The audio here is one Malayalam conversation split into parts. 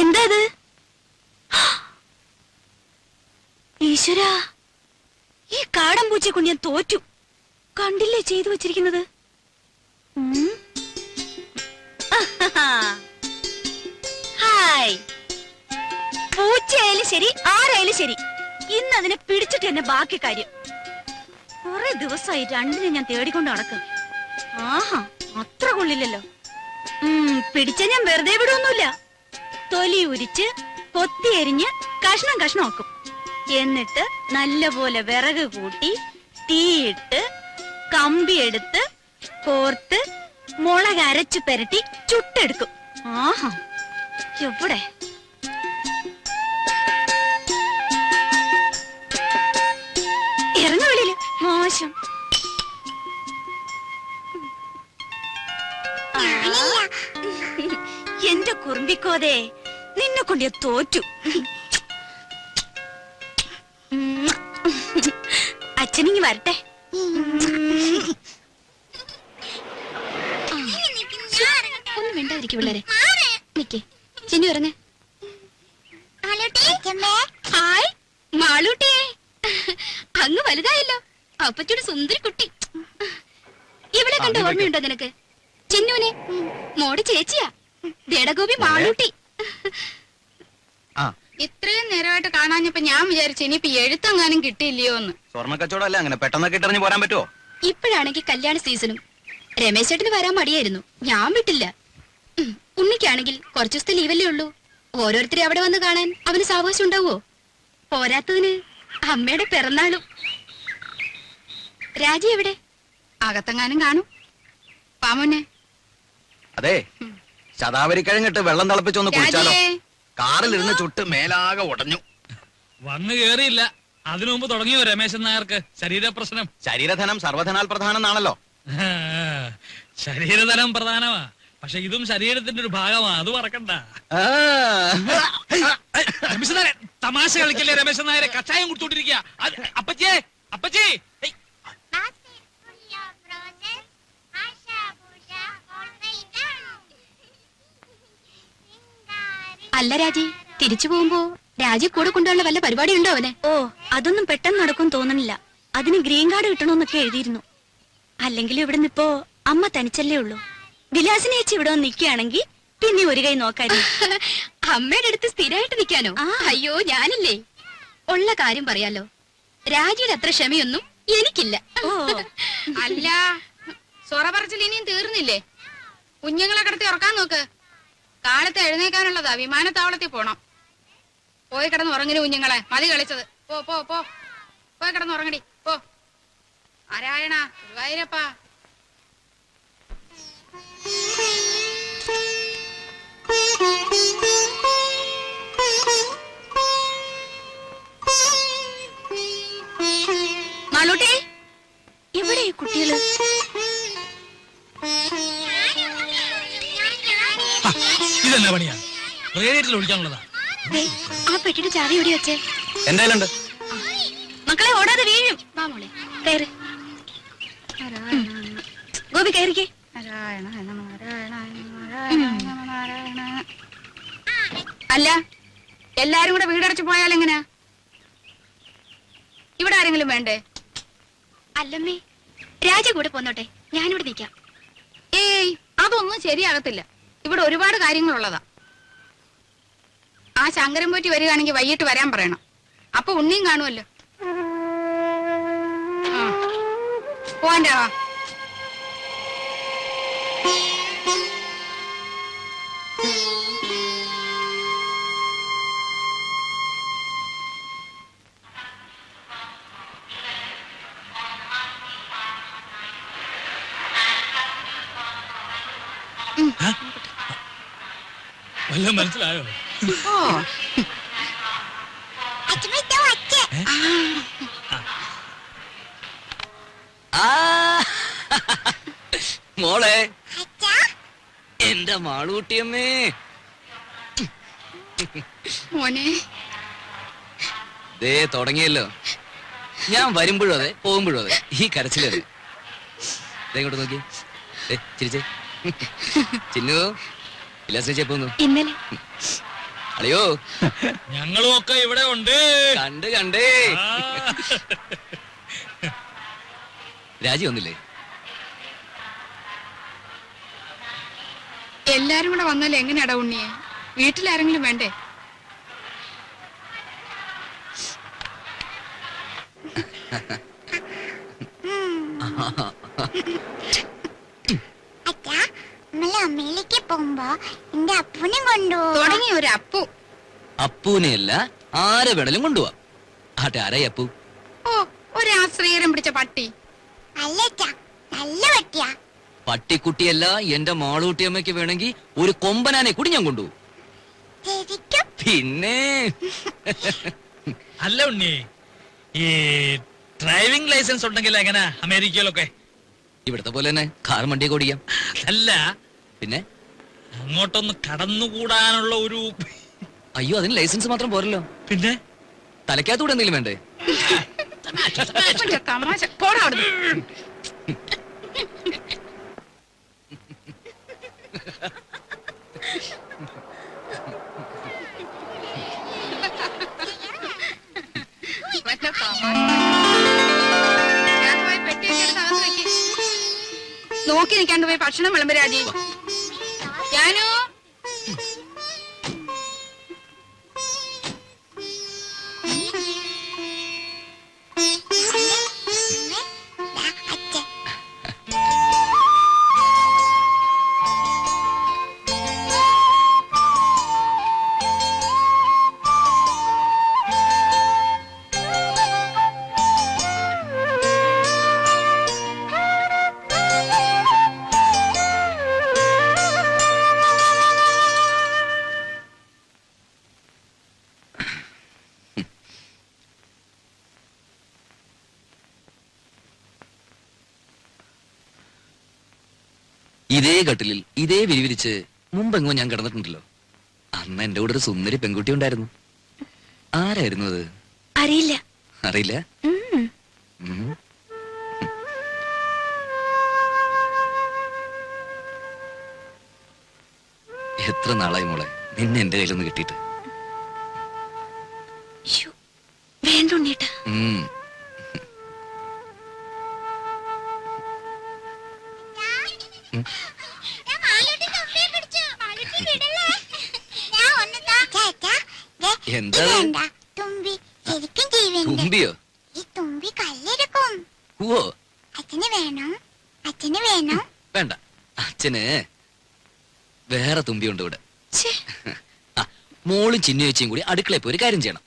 എന്താ ഇത്? ഈശ്വരാ, ഈ കാടൻ പൂച്ചയെ കൊണ്ട് ഞാൻ തോറ്റു. കണ്ടില്ലേ ചെയ്തു വെച്ചിരിക്കുന്നത്? ഹായ്. പൂച്ചയായാലും ശരി, ആരായാലും ശരി, ഇന്ന് അതിനെ പിടിച്ചിട്ട് തന്നെ ബാക്കി കാര്യം. കുറെ ദിവസമായി രണ്ടിനെ ഞാൻ തേടിക്കൊണ്ട് നടക്കും. ആഹാ, അത്ര കൊള്ളില്ലല്ലോ. പിടിച്ച ഞാൻ വെറുതെ വിടൊന്നുമില്ല. തൊലി ഉരിച്ച് കൊത്തി എരിഞ്ഞ് കഷ്ണം കഷ്ണം ആക്കും. എന്നിട്ട് നല്ലപോലെ വിറക് കൂട്ടി തീയിട്ട് കമ്പിയെടുത്ത് കോർത്ത് മുളക് അരച്ചു പെരട്ടി ചുട്ടെടുക്കും. ആഹാ, എവിടെ ഇറങ്ങ വെളിയില്, മോശം. എന്റെ കുറുമ്പിക്കോതേ, നിന്നെ കൊണ്ട് ഞാൻ തോറ്റു. അച്ഛനിങ്ങി വരട്ടെ. ഒന്നും വേണ്ടാതിരിക്കും പിള്ളേരെ. നിക്കേ ചിന്നു ഇറങ്ങ. ഹായ് മാളൂട്ടിയെ, അങ്ങ് വലുതായല്ലോ. അപ്പച്ചോട് സുന്ദരി കുട്ടി. ഇവിടെ കണ്ട ഓർമ്മയുണ്ടോ നിനക്ക്? ചിന്നുവിനെ മോടെ ചേച്ചിയാ, ദേടഗോപി മാളൂട്ടി. ഇത്രയും നേരമായിട്ട് കാണാഞ്ഞപ്പോ ഞാൻ വിചാരിച്ചു ഇനിയിപ്പോ എഴുത്തെങ്ങാനും കിട്ടിയില്ലയോ എന്ന്. സ്വർണ്ണ കച്ചവടം അങ്ങനെ പെട്ടെന്നൊക്കെ ഇട്ടെറിഞ്ഞ് പോരാൻ പറ്റുമോ? ഇപ്പോഴാണെങ്കിൽ കല്യാണ സീസണും. രമേശ് ചേട്ടന് വരാൻ മടിയായിരുന്നു, ഞാൻ വിട്ടില്ല. ഉണ്ണിക്കാണെങ്കിൽ കുറച്ചു ദിവസത്തെ ലീവല്ലേ ഉള്ളൂ. ഓരോരുത്തരെ അവിടെ വന്ന് കാണാൻ അവന് സാവകാശം ഉണ്ടാവോ? പോരാത്തതിന് അമ്മയുടെ പിറന്നാളും. രാജി എവിടെ? അകത്തെങ്ങാനും കാണും. പാമോനെ. അതെ, ശതാവരി കഴിഞ്ഞിട്ട് വെള്ളം തിളപ്പിച്ചൊന്ന് കുടിച്ചാലോ? കാറിലിരുന്ന് ചുട്ട് മേലാകെ ഉടഞ്ഞു. വന്നു കേറിയില്ല, അതിനു മുമ്പ് തുടങ്ങിയോ രമേശൻ നായർക്ക് ശരീരപ്രശ്നം? ശരീരധനം സർവധനാൽ പ്രധാനം എന്നാണല്ലോ. ശരീരധനം പ്രധാനമാ, പക്ഷെ ഇതും ശരീരത്തിന്റെ ഒരു ഭാഗമാ, അത് മറക്കണ്ട. രമേശൻ നായരെ തമാശ കളിക്കല്ലേ? രമേശൻ നായരെ കഷായം കൊടുത്തോണ്ടിരിക്കുക. അപ്പച്ചേ, അപ്പച്ചേ. അല്ല രാജി, തിരിച്ചു പോകുമ്പോ രാജി കൂടെ കൊണ്ടുള്ള വല്ല പരിപാടി ഉണ്ടോ അവനെ? ഓ, അതൊന്നും പെട്ടെന്ന് നടക്കും തോന്നണില്ല. അതിന് ഗ്രീൻ കാർഡ് കിട്ടണമെന്നൊക്കെ എഴുതിയിരുന്നു. അല്ലെങ്കിൽ ഇവിടെ നിപ്പോ അമ്മ തനിച്ചല്ലേ ഉള്ളൂ. വിലാസിനെ ചേച്ചി ഇവിടെ വന്ന് നിൽക്കുകയാണെങ്കിൽ പിന്നെ ഒരു കൈ നോക്കായിരുന്നു. അമ്മയുടെ അടുത്ത് സ്ഥിരമായിട്ട് നിൽക്കാനോ? അയ്യോ, ഞാനില്ലേ. ഉള്ള കാര്യം പറയാലോ, രാജിയുടെ അത്ര ക്ഷമയൊന്നും എനിക്കില്ല. ഓ അല്ല, സൊറ പറച്ചിൽ ഇനിയും തീർന്നില്ലേ? കുഞ്ഞുങ്ങളെ കിടത്തി ഉറക്കാൻ നോക്ക്. കാലത്ത് എഴുന്നേക്കാനുള്ളതാ, വിമാനത്താവളത്തിൽ പോണം. പോയി കിടന്ന് ഉറങ്ങിന് കുഞ്ഞുങ്ങളെ, മതി കളിച്ചത്. പോ പോ പോ, പോയി കിടന്ന് ഉറങ്ങടി പോ. നാരായണ ഗുരുവായൂരപ്പാ. മാളൂട്ടി, എവിടെ ഈ കുട്ടികള്? ഇതെന്നാ പണിയാ? റേഡിയേറ്ററിൽ ഒഴിക്കാനുള്ളതാ. ആ പെട്ടിയുടെ ചാവി ഓടി വെച്ചേ. എന്തായാലും മക്കളെ ഓടാതെ വീഴും. വാ മോളെ, കയറി ഗോപി, കയറിക്കേ. അല്ല, എല്ലാരും കൂടെ വീടടച്ചു പോയാൽ എങ്ങനെയാ? ഇവിടെ ആരെങ്കിലും വേണ്ടേ? അല്ലമ്മേ, രാജ കൂടെ പോന്നോട്ടെ, ഞാനിവിടെ നിൽക്കാം. ഏയ്, അതൊന്നും ശരിയാകത്തില്ല. ഇവിടെ ഒരുപാട് കാര്യങ്ങളുള്ളതാ. ആ ശങ്കരൻ പോറ്റി വരികയാണെങ്കിൽ വൈകിട്ട് വരാൻ പറയണം. അപ്പൊ ഉണ്ണിയും കാണുമല്ലോ. പോവാൻ്റെ വാ. വല്ലതും മനസ്സിലായോ? മോളെ, എന്റെ മാളൂട്ടിയമ്മേ. മോനെ, ദേ തുടങ്ങിയല്ലോ. ഞാൻ വരുമ്പോഴും അതെ, പോകുമ്പോഴും അതെ, ഈ കരച്ചിലത്. ഇങ്ങോട്ട് നോക്കി, ചിരിച്ചേ. ചിന്നു വിലാസിനെ പോന്നു. ഇന്നലെ അളിയോ ഞങ്ങളും ഒക്കെ ഇവിടെ ഉണ്ട്. കണ്ടേ ആ. രാജി വന്നില്ലേ? എല്ലാരും കൂടെ വന്നാൽ എങ്ങനെയാടാ ഉണ്ണിയെ? വീട്ടിലാരെങ്കിലും വേണ്ടേ? അച്ഛാ, നമ്മള് അമ്മയിലേക്ക് പോകുമ്പോ എന്റെ അപ്പൂനെ കൊണ്ടുപോകും. തുടങ്ങി ഒരു അപ്പു. അപ്പൂനെയല്ല ആരെ വേണേലും കൊണ്ടുപോവാം. ആട്ടെ ആരായി അപ്പു? ഓ, ഒരു ആശ്രയരം പിടിച്ച പട്ടി. അല്ല അച്ഛാ, നല്ല പട്ടിയാ. പട്ടിക്കുട്ടിയല്ല, എന്റെ മാളൂട്ടിയമ്മയ്ക്ക് വേണമെങ്കിൽ ഒരു കൊമ്പനാനെ കൂടി ഞാൻ കൊണ്ടുപോകും. ശരിക്കും? പിന്നെ അല്ല ഉണ്ണി, ഈ ഡ്രൈവിംഗ് ലൈസൻസ് ഉണ്ടെങ്കിൽ എങ്ങനെ അമേരിക്കയിലൊക്കെ? ഇവിടത്തെ പോലെ തന്നെ കാർ വണ്ടിയൊക്കെ ഓടിക്കാം. അല്ല, പിന്നെ അങ്ങോട്ടൊന്ന് കടന്നുകൂടാനുള്ള ഒരു അയ്യോ, അതിന് ലൈസൻസ് മാത്രം പോരല്ലോ, പിന്നെ തലയ്ക്കകത്തൂടെ എന്തെങ്കിലും വേണ്ടേ? അവന്റെ തമാശ. പോടാ അവിടുന്ന്. ഇവന്റെ തമാശ. ഞാൻ പോയി പെട്ടിയൊക്കെ എടുത്ത് അകത്ത് വെക്ക്. നോക്കി നിൽക്കാണ്ട് പോയി ഭക്ഷണം വിളമ്പ് രാജി. ഞാനോ അച്ഛൻ ഇതേ കട്ടിലിൽ ഇതേ വിരിവിരിച്ച് മുമ്പെങ്ങോ ഞാൻ കിടന്നിട്ടുണ്ടല്ലോ. അന്ന് എന്റെ കൂടെ ഒരു സുന്ദരി പെൺകുട്ടി ഉണ്ടായിരുന്നു. ആരായിരുന്നു അത്? അറിയില്ല. അറിയില്ല. ഉം. ഉം. എത്ര നാളായി മോളെ നിന്നെ എന്റെ കയ്യിലൊന്ന് കിട്ടിയിട്ട്. ശ്ശോ, വേണ്ട ഉണ്ണീട്ടാ. ഉം. ഞാൻ മാലൂട്ടി തൊപ്പിയെ പിടിച്ചു. മാലൂട്ടി വിടല്ലേ? ഞാൻ ഒന്ന് താ. ചേട്ടാ, ദേ, എന്താ അത്? ഇതെന്താ? തുമ്പി. ശരിക്കും ജീവനുണ്ട്. തുമ്പിയോ? ഈ തുമ്പി കല്ലെടുക്കും. ഓ അച്ഛന് വേണം? അച്ഛന് വേണം? വേണ്ട, അച്ഛന് വേറെ തുമ്പിയുണ്ട് ഇവിടെ. ഛേ, ആ, മോളും ചിന്നു ചേച്ചിയും കൂടി അടുക്കളയിൽ പോയി ഒരു കാര്യം ചെയ്യണം.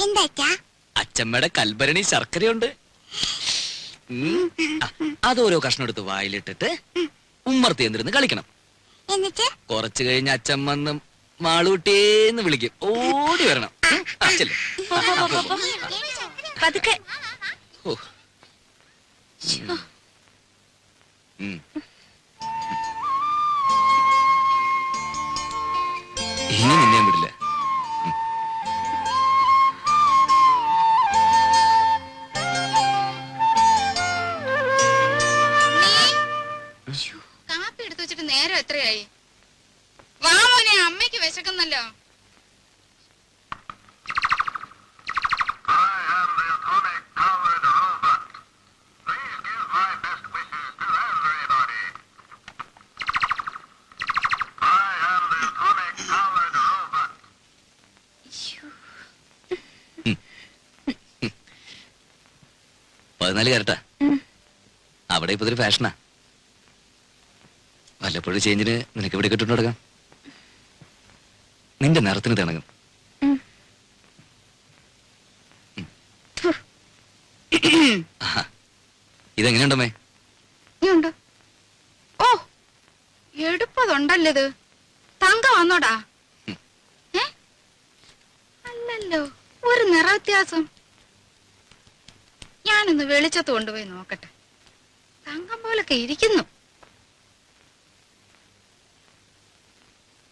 എന്താ അച്ഛാ? അച്ഛമ്മയുടെ കൽഭരണി ശർക്കരയുണ്ട്. ആ, അതോരോ കഷ്ണം എടുത്ത് വായിലിട്ടിട്ട് ഉമ്മർത്തി എന്തിരുന്ന് കളിക്കണം. എന്നിട്ട് കുറച്ചു കഴിഞ്ഞ് അച്ഛൻ വന്ന് മാളൂട്ടിയേന്ന് വിളിക്കും. ഓടി വരണം. ചെല്ല്. പോ, പോ, പോ, പോ, പോ. പതുക്കെ. ഓ. ഉം. ഇനി നിന്നെ ഞാൻ വിടില്ല. കാപ്പി എടുത്തു വെച്ചിട്ട് നേരം എത്രയായി? വാ മോനെ, അമ്മയ്ക്ക് വിശക്കുന്നല്ലോ. പതിനാല് കരട്ടാ. അവിടെ ഇപ്പൊ ഇതൊരു ഫാഷനാ. വല്ലപ്പോഴും ചേഞ്ചിന് നിനക്ക് ഇവിടെ കിട്ടുന്നു തുടങ്ങാം. നിന്റെ നിറത്തിന് തിണങ്ങും. ആഹാ. ഇതെങ്ങനെയുണ്ടമ്മേ? ഇനിയുണ്ട്. ഓ, എടുപ്പതുണ്ടല്ലോ ഇത്. തങ്ക വന്നോടാ? ഏ? അല്ലല്ലോ, ഒരു നിറ വ്യത്യാസം. ഞാനൊന്ന് വെളിച്ചത്ത് കൊണ്ടുപോയി നോക്കട്ടെ. തങ്കം പോലൊക്കെ ഇരിക്കുന്നു.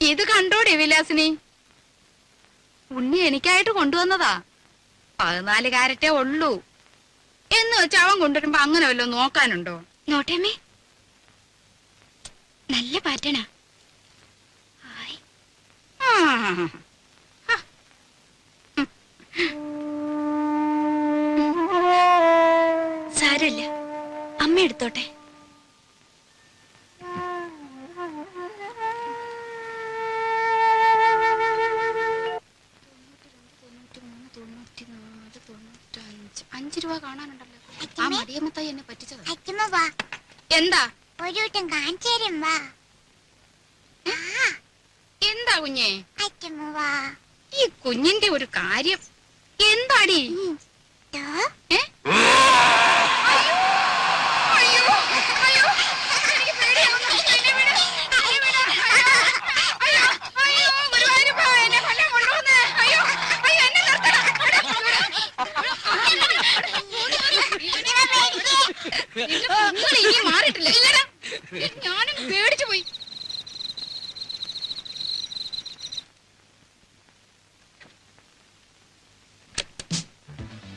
ഇത് കണ്ടോടെ വിലാസിനി? ഉണ്ണി എനിക്കായിട്ട് കൊണ്ടുവന്നതാ. 14 കാരറ്റേ ഉള്ളൂ എന്ന് വെച്ച് അവൻ കൊണ്ടുവരുമ്പോ അങ്ങനെ വല്ലതും നോക്കാനുണ്ടോ? നോട്ടേമ്മേ, നല്ല പാറ്റണ. ആ, എടുത്തോട്ടെ. $5 കാണാനുണ്ടല്ലോ. ആ മടിയമ്മത്തായി എന്നെ പറ്റിച്ചത്. അച്ഛമ്മ വാ, എന്താ ഒരു വട്ടം കാണിച്ചു തരും വാ. എന്താ കുഞ്ഞേ? അച്ഛമ്മ വാ. ഈ കുഞ്ഞിന്റെ ഒരു കാര്യം എന്താടി? ദോ, ഏ